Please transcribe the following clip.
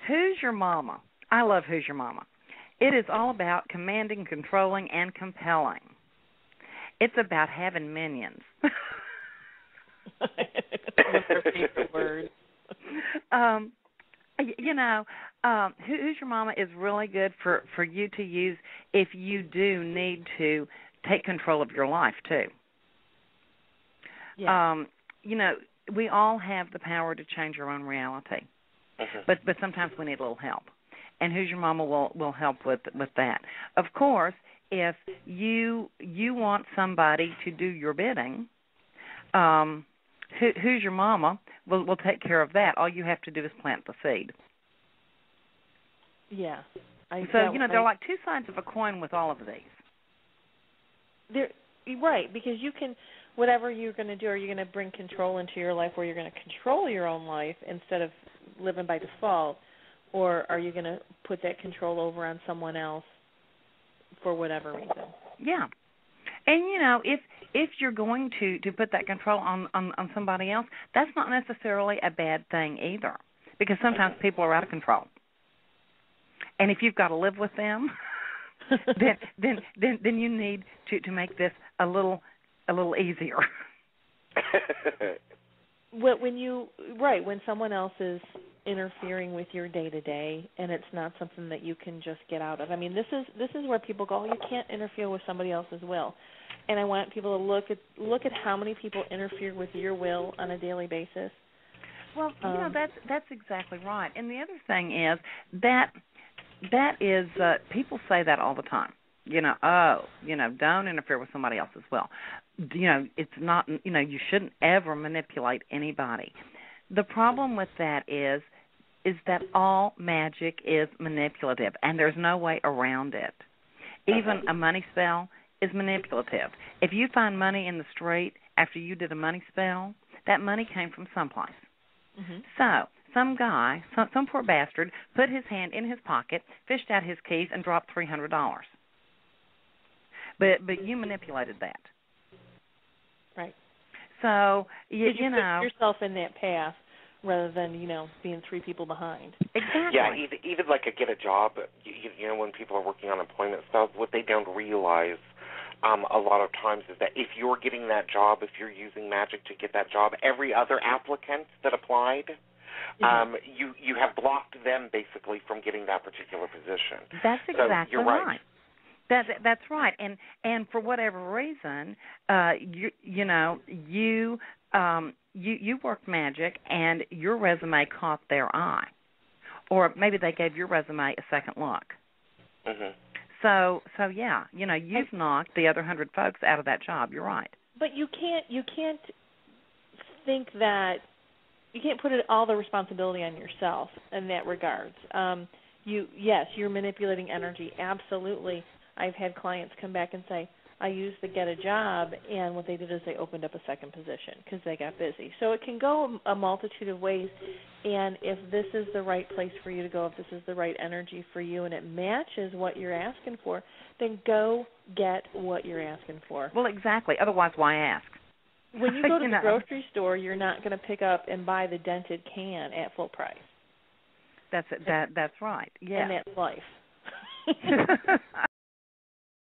Who's Your Mama? I love Who's Your Mama. It is all about commanding, controlling, and compelling. It's about having minions. One of our favorite words. Who's Your Mama is really good for you to use if you do need to take control of your life, too. Yeah. We all have the power to change our own reality, but sometimes we need a little help. And Who's Your Mama will help with that. Of course, if you want somebody to do your bidding, Who's Your Mama will take care of that. All you have to do is plant the seed. Yeah. They're like two sides of a coin with all of these. Right, because you can, whatever you're going to do, are you going to bring control into your life where you're going to control your own life instead of living by default, or are you going to put that control over on someone else for whatever reason? Yeah. And, if you're going to put that control on somebody else, that's not necessarily a bad thing either, because sometimes people are out of control. And if you've got to live with them, then you need to make this a little easier. When someone else is interfering with your day-to-day and it's not something that you can just get out of. I mean, this is where people go, you can't interfere with somebody else's will. And I want people to look at how many people interfere with your will on a daily basis. Well, that's exactly right. And the other thing is that is people say that all the time. Don't interfere with somebody else's will. It's not, you shouldn't ever manipulate anybody. The problem with that is that all magic is manipulative, and there's no way around it. Even a money spell is manipulative. If you find money in the street after you did a money spell, that money came from someplace. Mm-hmm. So some guy, some poor bastard, put his hand in his pocket, fished out his keys, and dropped $300. But you manipulated that. Right. So, you put yourself in that path rather than, being three people behind. Exactly. Yeah, even like get a job, when people are working on employment stuff, what they don't realize a lot of times is that if you're getting that job, if you're using magic to get that job, every other applicant that applied, you have blocked them basically from getting that particular position. That's exactly so you're right. That's right, and for whatever reason, you worked magic, and your resume caught their eye, or maybe they gave your resume a second look. Mm-hmm. So yeah, you've knocked the other 100 folks out of that job. You're right. But you can't think that you can't put all the responsibility on yourself in that regards. You're manipulating energy, absolutely. I've had clients come back and say, I used to get a job, and what they did is they opened up a second position because they got busy. So it can go a multitude of ways, and if this is the right place for you to go, if this is the right energy for you, and it matches what you're asking for, then go get what you're asking for. Well, exactly. Otherwise, why ask? When you go to the grocery store, you're not going to pick up and buy the dented can at full price. That's right. Yeah. And that's life.